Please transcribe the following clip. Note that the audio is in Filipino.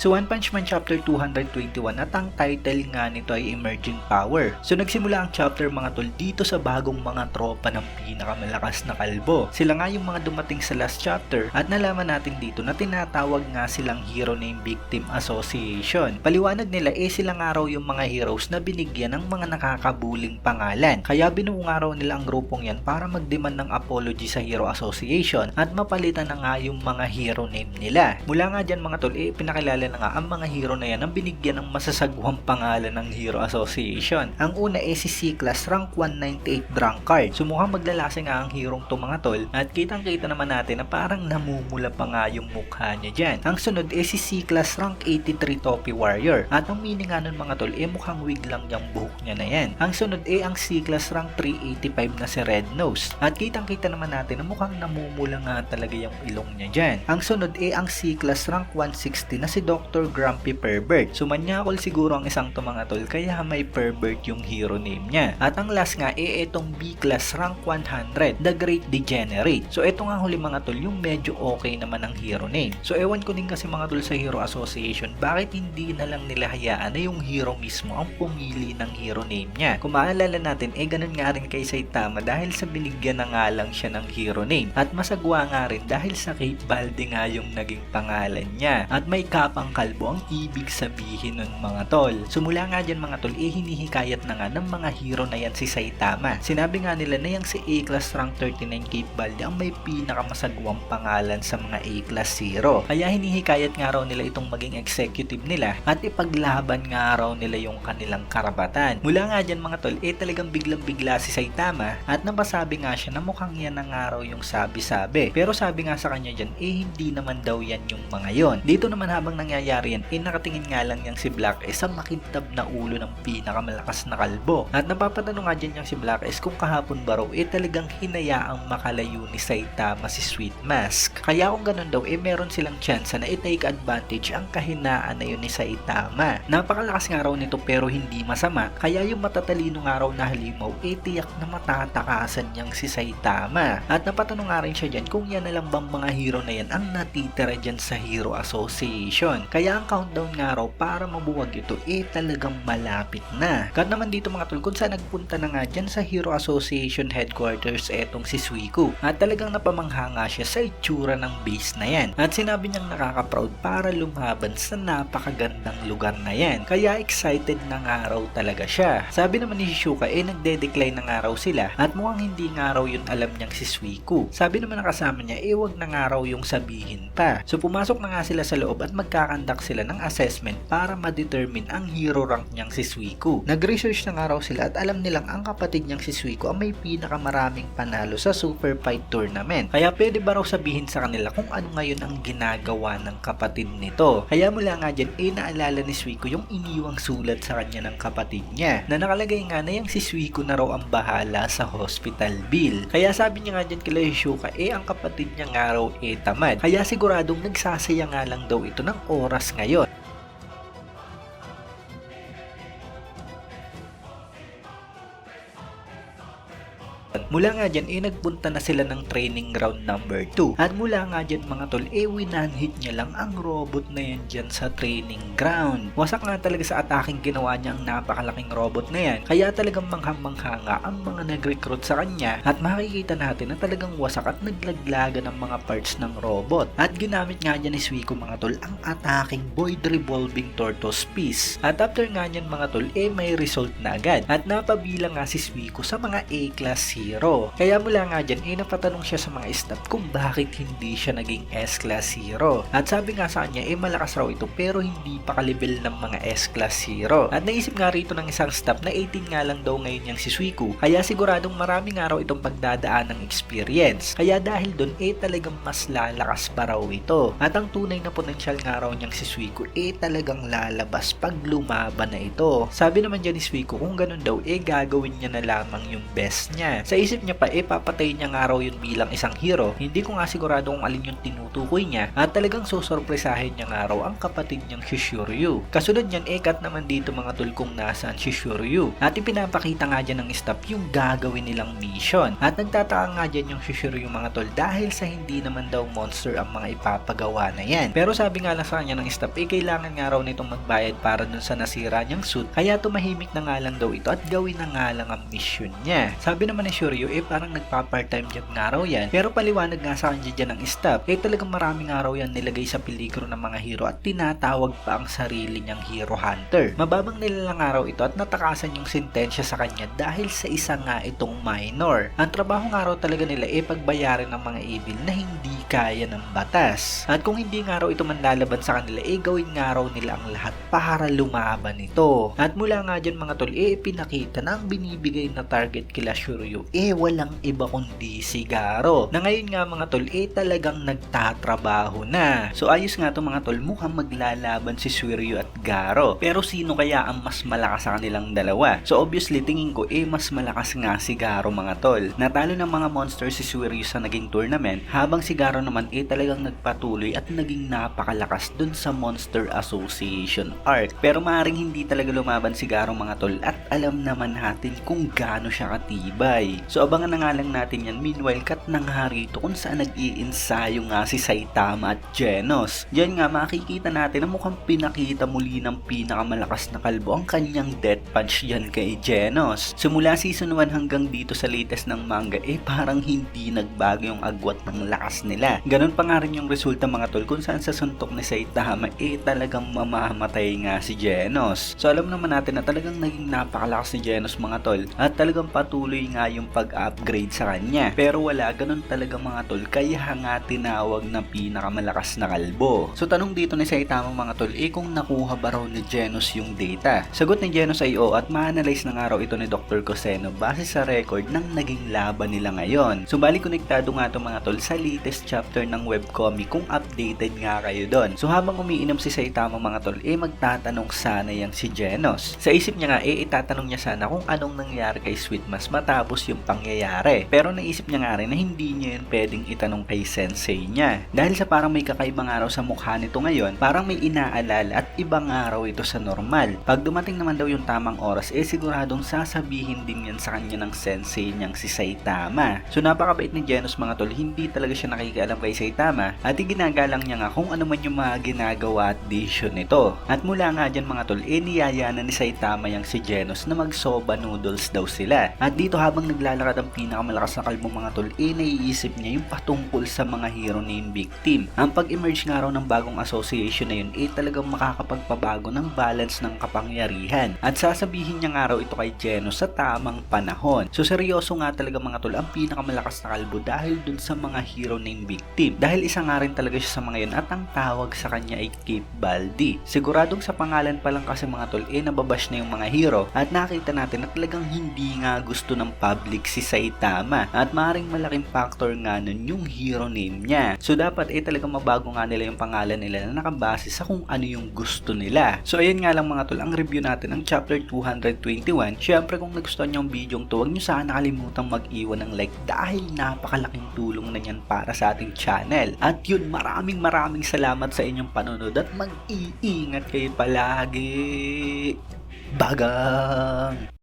So One Punch Man chapter 221 at ang title nga nito ay Emerging Power. So nagsimula ang chapter mga tol dito sa bagong mga tropa ng pinakamalakas na kalbo. Sila nga yung mga dumating sa last chapter at nalaman natin dito na tinatawag nga silang Hero Name Victim Association. Paliwanag nila sila nga raw yung mga heroes na binigyan ng mga nakakabuling pangalan. Kaya binuo nga raw nila ang grupong yan para magdemand ng apology sa Hero Association at mapalitan na nga yung mga hero name nila. Mula nga dyan mga tol, pinakilala na nga ang mga hero na yan ang binigyan ng masasagwang pangalan ng Hero Association. Ang una si C-Class rank 198 Drunkard. So mukhang maglalasa nga ang herong to mga tol at kitang-kita naman natin na parang namumula pa nga yung mukha niya dyan. Ang sunod si C-Class rank 83 Topi Warrior at ang meaning nga nun mga tol mukhang wig lang yung buhok niya na yan. Ang sunod ang C-Class rank 385 na si Red Nose at kitang-kita naman natin na mukhang namumula nga talaga yung ilong niya dyan. Ang sunod ang C-Class rank 160 na si Dr. Grumpy Pervert. So manyakol siguro ang isang to mga tol kaya may pervert yung hero name niya. At ang last nga itong B-Class rank 100 The Great Degenerate. So ito nga huli mga tol yung medyo okay naman ang hero name. So ewan ko din kasi mga tol sa Hero Association bakit hindi na lang nila hayaan na yung hero mismo ang pumili ng hero name niya. Kung maalala natin ganun nga rin kay Saitama dahil sa binigyan na nga lang siya ng hero name at masagwa nga rin dahil sa Cape Balde nga yung naging pangalan niya at may kapang kalbo ang ibig sabihin nun mga tol. Sumula nga dyan mga tol hinihikayat na nga ng mga hero na yan si Saitama. Sinabi nga nila na yung si A-Class rank 39 Cape Balde ang may pinakamasagwang pangalan sa mga A-Class hero. Kaya hinihikayat nga raw nila itong maging executive nila at ipaglaban nga raw nila yung kanilang karapatan. Mula nga dyan mga tol talagang biglang-bigla si Saitama at napasabi nga siya na mukhang yan ang nga raw yung sabi-sabi. Pero sabi nga sa kanya dyan hindi naman daw yan yung mga yon. Dito naman habang nangyayari yan nakatingin nga lang yang si Black sa makintab na ulo ng pinakamalakas na kalbo. At napapatanong nga dyan yang si Black kung kahapon ba raw talagang hinayaang makalayo ni Saitama si Sweet Mask. Kaya kung ganun daw meron silang chance na i-take advantage ang kahinaan na yun ni Saitama. Napakalakas nga raw nito pero hindi masama. Kaya yung matatalino nga raw na halimaw tiyak na matatakasan niyang si Saitama. At napatanong nga rin siya dyan kung yan na lang bang mga hero na yan ang natitira dyan sa Hero Association. Kaya ang countdown nga raw para mabuwag ito talagang malapit na. Kat naman dito mga tol kung saan nagpunta na nga dyan sa Hero Association headquarters etong si Suiku. At talagang napamangha nga siya sa itsura ng base na yan. At sinabi niyang nakaka-proud para lumaban sa napakagandang lugar na yan. Kaya excited na nga raw talaga siya. Sabi naman ni Shishuka nagde-decline na nga raw sila at mukhang hindi nga raw yun alam niyang si Suiku. Sabi naman ng kasama niya wag na nga raw yung sabihin pa. So pumasok na nga sila sa loob at magkakandak sila ng assessment para ma-determine ang hero rank niyang si Suiku. Nag-research na nga raw sila at alam nilang ang kapatid niyang si Suiku ang may pinakamaraming panalo sa Super Fight Tournament. Kaya pwede ba raw sabihin sa kanila kung ano ngayon ang ginagawa ng kapatid nito. Kaya mula nga dyan naalala ni Suiku yung iniwang sulat sa kanya ng kapatid niya na nakalagay nga na yung si Suiku na raw ang bahala sa hospital bill. Kaya sabi niya nga dyan kila Shishuka ang kapatid niya nga raw tamad. Kaya siguradong nagsasaya nga lang daw ito ng oras ngayon. Mula nga dyan nagpunta na sila ng training ground number 2 at mula nga dyan mga tol winanhit niya lang ang robot na yan dyan sa training ground. Wasak nga talaga sa ataking ginawa niya ang napakalaking robot na yan kaya talagang manghang-mangha nga ang mga nag-recruit sa kanya at makikita natin na talagang wasak at naglaglagan ng mga parts ng robot. At ginamit nga dyan ni Suiku mga tol ang ataking Void Revolving Tortoise Piece at after nga dyan mga tol may result na agad at napabilang nga si Suiku sa mga A-Class hero. Kaya mula nga dyan napatanong siya sa mga staff kung bakit hindi siya naging S-Class hero. At sabi nga sa kanya malakas raw ito pero hindi pa kalibel ng mga S-Class hero. At naisip nga rito ng isang staff na 18 nga lang daw ngayon yung si Suiku kaya siguradong marami nga raw itong pagdadaan ng experience. Kaya dahil dun talagang mas lalakas pa raw ito. At ang tunay na potential nga raw niyang si Suiku talagang lalabas pag lumaban na ito. Sabi naman dyan ni Suiku kung ganun daw gagawin niya na lamang yung best niya. Sa isip isip niya pa papatayin niya nga raw yun bilang isang hero. Hindi ko nga sigurado kung alin yung tinutukoy niya at talagang susurpresahin niya nga raw ang kapatid niyang si Shiryu. Kasunod niyan cut naman dito mga tol kung nasaan si Shiryu at ipinapakita nga dyan ng staff yung gagawin nilang mission. At nagtataka nga dyan yung si Shiryu mga tol dahil sa hindi naman daw monster ang mga ipapagawa na yan. Pero sabi nga lang sa kanya ng staff kailangan nga raw nitong magbayad para dun sa nasira niyang suit kaya tumahimik na nga lang daw ito at gawin na nga lang ang mission niya. Sabi naman ni Shiryu parang nagpa-part-time job nga raw yan pero paliwanag nga sa kanya dyan ng staff talagang maraming nga raw yan nilagay sa peligro ng mga hero at tinatawag pa ang sarili niyang hero hunter. Mababang nila lang nga raw ito at natakasan yung sentensya sa kanya dahil sa isa nga itong minor. Ang trabaho nga raw talaga nila pagbayarin ng mga evil na hindi kaya ng batas. At kung hindi nga raw ito manlalaban sa kanila gawin nga raw nila ang lahat para lumaban ito. At mula nga dyan mga tol pinakita na ang binibigay na target kila Shiryu walang iba kundi si Garo na ngayon nga mga tol talagang nagtatrabaho na. So ayos nga to mga tol, mukhang maglalaban si Shiryu at Garo. Pero sino kaya ang mas malakas sa kanilang dalawa? So obviously tingin ko mas malakas nga si Garo mga tol. Natalo ng mga monster si Shiryu sa naging tournament habang si Garo naman talagang nagpatuloy at naging napakalakas dun sa Monster Association arc. Pero maaaring hindi talaga lumaban si Garo mga tol at alam naman natin kung gaano siya katibay. So abangan na nga lang natin yan. Meanwhile cut na nga rito kung saan nag-iinsayo nga si Saitama at Genos. Diyan nga makikita natin na mukhang pinakita muli ng pinakamalakas na kalbo ang kanyang death punch dyan kay Genos. Simula season 1 hanggang dito sa latest ng manga parang hindi nagbago yung agwat ng lakas nila. Ganon pa nga rin yung resulta mga tol kung saan sa suntok ni Saitama talagang mamamatay nga si Genos. So alam naman natin na talagang naging napakalakas ni Genos mga tol at talagang patuloy nga yung pag-upgrade sa kanya. Pero wala ganon talaga mga tol kaya nga tinawag na pinakamalakas na kalbo. So tanong dito ni Saitama mga tol kung nakuha ba raw ni Genos yung data. Sagot ni Genos ay at ma-analyze na nga raw ito ni Dr. Coseno base sa record ng naging laban nila ngayon. So bali konektado nga ito mga tol sa latest chapter ng webcomic kung updated nga kayo doon. So habang umiinom si Saitama mga tol magtatanong sana yan si Genos. Sa isip niya nga itatanong niya sana kung anong nangyari kay Sweet Mas matapos yung pangyayari. Pero naisip niya nga rin na hindi niya yun pwedeng itanong kay sensei niya. Dahil sa parang may kakaibang araw sa mukha nito ngayon, parang may inaalala at ibang araw ito sa normal. Pag dumating naman daw yung tamang oras siguradong sasabihin din yan sa kanya ng sensei niyang si Saitama. So napakabait ni Genos mga tol, hindi talaga siya nakikialam kay Saitama at ginagalang niya nga kung ano man yung mga ginagawa at decision nito. At mula nga dyan mga tol niyayana ni Saitama yang si Genos na mag-soba noodles daw sila. At dito habang naglalakad ang pinakamalakas na kalbong mga tol naiisip niya yung patungkol sa mga hero named Big Team. Ang pag-emerge nga raw ng bagong association na yun talagang makakapagpabago ng balance ng kapangyarihan. At sasabihin niya nga raw ito kay Genos sa tamang panahon. So seryoso nga talaga mga tol ang pinakamalakas na kalbo dahil dun sa mga hero named Big Team. Dahil isa nga rin talaga siya sa mga yun at ang tawag sa kanya ay Cape Baldi. Siguradong sa pangalan pa lang kasi mga tol nababash na yung mga hero at nakita natin na talagang hindi nga gusto ng public si Saitama at maaaring malaking factor nga nun yung hero name niya. So dapat talagang mabago nga nila yung pangalan nila na nakabase sa kung ano yung gusto nila. So ayun nga lang mga tol ang review natin ng chapter 221. Syempre kung nagustuhan nyo ang video to huwag nyo sana kalimutang mag-iwan ng like dahil napakalaking tulong na yan para sa ating channel. At yun maraming salamat sa inyong panonood at mag-iingat kayo palagi. Bagang!